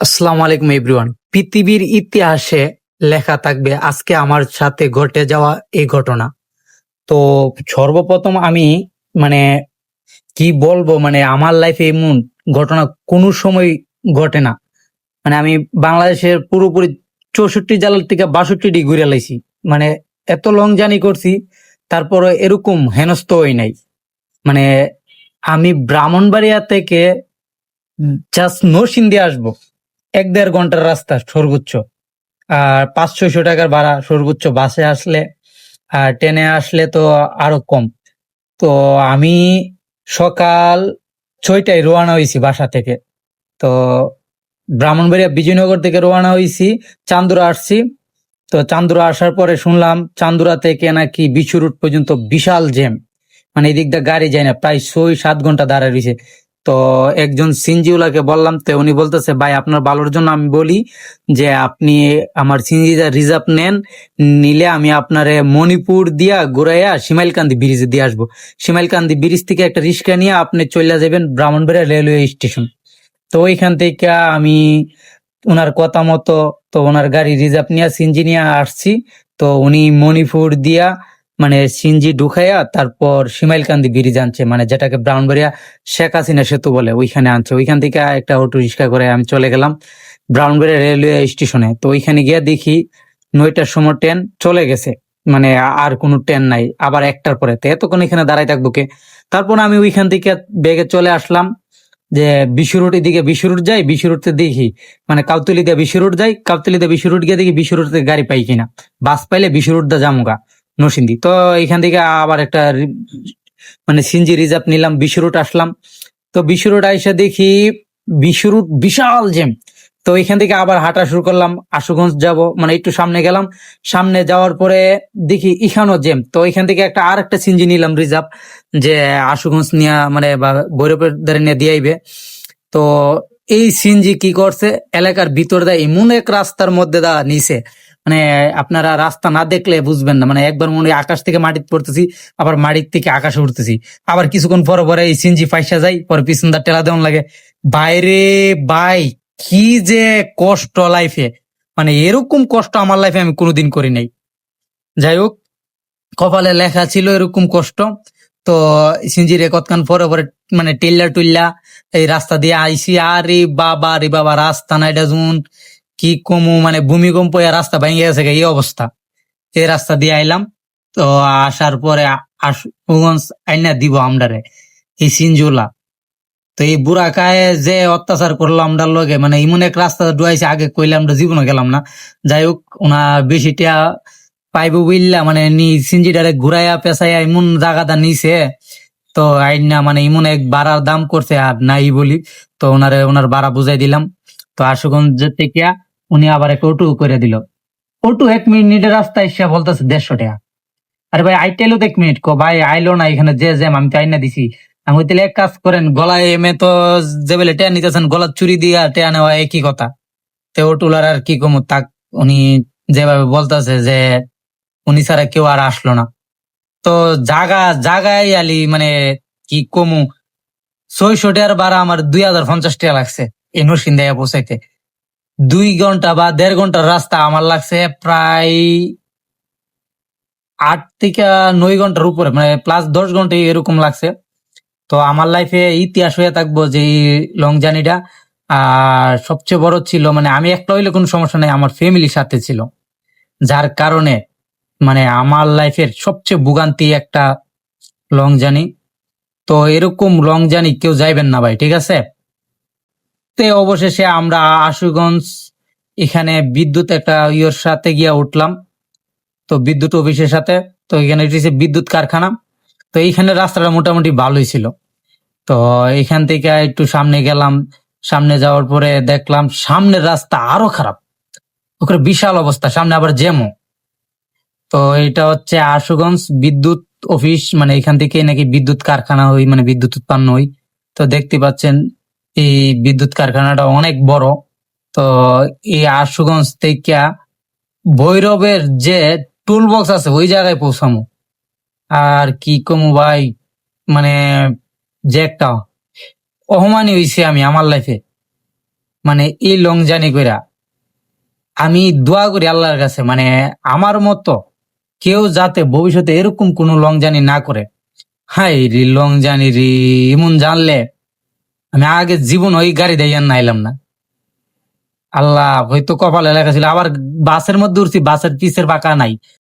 আসসালামু আলাইকুম এভরিওয়ান। পৃথিবীর ইতিহাসে লেখা থাকবে আজকে আমার সাথে ঘটে যাওয়া এই ঘটনা। তো সর্বপ্রথম আমি মানে কি বলবো, আমার লাইফে এমন ঘটনা কোনো সময় ঘটে না। আমি বাংলাদেশের পুরোপুরি 64 জেলার থেকে 62টি ঘুরে লাইছি। মানে এত লং জার্নি করছি, তারপরে এরকম হেনস্থ হই নাই। মানে আমি ব্রাহ্মণবাড়িয়া থেকে জাস্ট নরসিংদী আসবো, 1-1.5 ঘন্টার রাস্তা সর্বোচ্চ। আর 500-600 টাকার ভাড়া সর্বোচ্চ বাসে আসলে। আর ট্রেনে আসলে তো আরো কম। তো আমি সকাল 6টায় রওনা হয়েছি বাসা থেকে। তো ব্রাহ্মণবাড়িয়া বিজয়নগর থেকে রওনা হয়েছি, চান্দুরা আসছি। তো চান্দুরা আসার পরে শুনলাম চান্দুরা থেকে নাকি বিশু রুট পর্যন্ত বিশাল জ্যাম। এদিক দিয়ে গাড়ি যায় না, প্রায় 6-7 ঘন্টা দাঁড়ায় রয়েছে। তো একজন সিনজিওয়ালাকে বললাম, তো উনি বলতেছে, ভাই আপনার ভালোর জন্য আমি বলি যে আপনি আমার সিনজিটা রিজার্ভ নেন, নিলে আমি আপনারে মণিপুর দিয়া ঘুরাইয়া শিমাইলকান্দি ব্রিজে দিয়ে আসবো। শিমাইলকান্দি ব্রিজ থেকে একটা রিক্সা নিয়ে আপনি চলে যাবেন ব্রাহ্মণবাড়িয়া রেলওয়ে স্টেশন। তো ওইখান থেকে আমি ওনার কথা মতো, তো ওনার গাড়ি রিজার্ভ নিয়ে সিনজি নিয়ে আসছি। তো উনি মণিপুর দিয়া সিনজি ঢুকাইয়া তারপর শিমাইলকান্দি ব্রিজ আনছে, যেটাকে ব্রাহ্মণবাড়িয়া শেখ হাসিনা সেতু বলে, ওইখানে আনছে। ওইখান থেকে একটা অটো রিক্সা করে আমি চলে গেলাম ব্রাহ্মণবাড়িয়া রেলওয়ে স্টেশনে। তো ওইখানে গিয়ে দেখি 9টার সময় ট্রেন চলে গেছে। আর কোনো ট্রেন নাই, আবার 1টার পরে। তো এতক্ষণ এখানে দাঁড়াই থাকবো কে? তারপর আমি ওইখান থেকে বেগে চলে আসলাম যে বিশ্ব রোড, এদিকে বিশ্ব রোড যাই, বিশ্ব রোডতে দেখি কাউতলি দিয়ে বিশ্ব রোড যাই, কাউতলি দিয়ে বিশ্ব রোড গিয়ে দেখি বিশ্ব রোড থেকে গাড়ি পাই কিনা। বাস পাইলে বিশ্ব রোড দা জামুগা নরসিংদী। তো এখান থেকে আবার একটা সিনজি রিজার্ভ নিলাম, বিশ্ব রোড আসলাম। তো বিশ্ব রোড আইসা দেখি বিশ্ব রোড বিশাল জ্যাম। তো এখান থেকে আবার হাঁটা শুরু করলাম, আশুগঞ্জ যাব, একটু সামনে গেলাম। সামনে যাওয়ার পরে দেখি ইখানো জ্যাম। তো এখান থেকে আর একটা সিনজি নিলাম রিজার্ভ, যে আশুগঞ্জ নিয়ে বা ভৈরবের ধারে নিয়ে দিয়ে আইবে। তো এই সিনজি কি করছে, এলাকার ভিতর দা এমন এক রাস্তার মধ্যে দা নিছে, আপনারা রাস্তা না দেখলে বুঝবেন না। একবার মনে হয় আকাশ থেকে মাটিতে পড়তেছি, আবার মাটির থেকে আকাশে উঠতেছি। আবার কিছুক্ষণ পরে পরে এই সিনজি ফাইসা যায়, পরে পিছন দা টেলা দেওয়ান লাগে। বাইরে ভাই, কি যে কষ্ট লাইফে, এরকম কষ্ট আমার লাইফে আমি কোনোদিন করি নাই। যাই হোক, কপালে লেখা ছিল এরকম কষ্ট। তো সিনজির কতক্ষণ পরে পরে টেল্লা টুল্লা এই রাস্তা দিয়ে আইসি। রে বাবা, রাস্তা না এটা যেমন কি কমু, ভূমিকম্প হয়ে রাস্তা ভেঙে গেছে এই অবস্থা। এই রাস্তা দিয়ে আইলাম। তো আসার পরে আশুগঞ্জ আইনা দিব আমরারে এই সিনজুলা। তো এই বুড়া কায়ে যে অত্যাচার করলো আমরার লগে, এমন এক রাস্তা ডুয়াইছে, আগে কইলে আমরা জীবনে গেলাম না। যাই হোক, ওনা বেশিটা পাইবো বুঝলা, সিনজিটারে ঘুরাইয়া পেঁচাইয়া এমন জায়গাটা নিছে। তো আইনা এমন এক বাড়ার দাম করছে আর নাই বলি। তো ওনার বাড়া বুঝাই দিলাম। তো আশুগঞ্জ থেকে উনি আবার একটা অটো করে দিল। অটো 1 মিনিটের রাস্তা এসে বলতেছে 150 টাকা। আরে ভাই, আইতে এলো তো 1 মিনিট, কো ভাই আইলো না, এখানে যে জ্যাম, আমি তো আইনা দিছি। আমি কই, তাহলে এক কাজ করেন, গলায় এমে তো যে বেলে টেয়া নিতেছেন, গলা চুরি দিয়া টেয়া নেওয়া একই কথা। তো অটোলার আর কি কমু তাক, উনি যেভাবে বলতেছে যে উনি ছাড়া কেউ আর আসলো না। তো জাগায় আলি কি কমু, 600 টাকার ভাড়া আমার 2050 টাকা লাগছে এই নরসিংদীয়া পৌঁছাইতে। 2 ঘন্টা বা 1.5 ঘন্টার রাস্তা আমার লাগছে প্রায় 8 থেকে 9 ঘন্টার উপরে, প্লাস 10 ঘন্টা এরকম লাগছে। তো আমার লাইফে ইতিহাস হয়ে থাকবো যে লং জার্নিটা। আর সবচেয়ে বড় ছিল, আমি একটা হইলে কোনো সমস্যা নাই, আমার ফ্যামিলির সাথে ছিল, যার কারণে আমার লাইফের সবচেয়ে ভোগান্তি একটা লং জার্নি। তো এরকম লং জার্নি কেউ যাইবেন না ভাই, ঠিক আছে? তো অবশেষে আমরা আশুগঞ্জ এখানে বিদ্যুৎ একটা ইয়ের সাথে গিয়া উঠলাম, তো বিদ্যুৎ অফিসের সাথে। তো এখানে এসেছে বিদ্যুৎ কারখানা। তো এইখানে রাস্তাটা মোটামুটি ভালোই ছিল। তো এখান থেকে একটু সামনে গেলাম, সামনে যাওয়ার পরে দেখলাম সামনের রাস্তা আরো খারাপ, ওখানে বিশাল অবস্থা, সামনে আবার জ্যামও। তো এটা হচ্ছে আশুগঞ্জ বিদ্যুৎ অফিস, এখান থেকে নাকি বিদ্যুৎ কারখানা হই, বিদ্যুৎ উৎপন্ন হই। তো দেখতে পাচ্ছেন এই বিদ্যুৎ কারখানাটা অনেক বড়। তো এই আশুগঞ্জ থেকে ভৈরবের যে টুল বক্স আছে ওই জায়গায় পৌঁছামু। আর কি কমু ভাই, মানে যে একটা অহমানি হইছে আমি আমার লাইফে। মানে এই লং জার্নি কইরা আমি দোয়া করি আল্লাহর কাছে, মানে আমার মতো কেউ যাতে ভবিষ্যতে এরকম কোনো লং জার্নি না করে। হাই রে লং জার্নি রে, এমন জানলে আমি আগে জীবন ওই গাড়ি দিয়ে নাইলাম না। আল্লাহ, হয়তো কপালে লেখা ছিল। আবার বাসের মধ্যে উঠছি, বাসের পিছের পাকা নাই,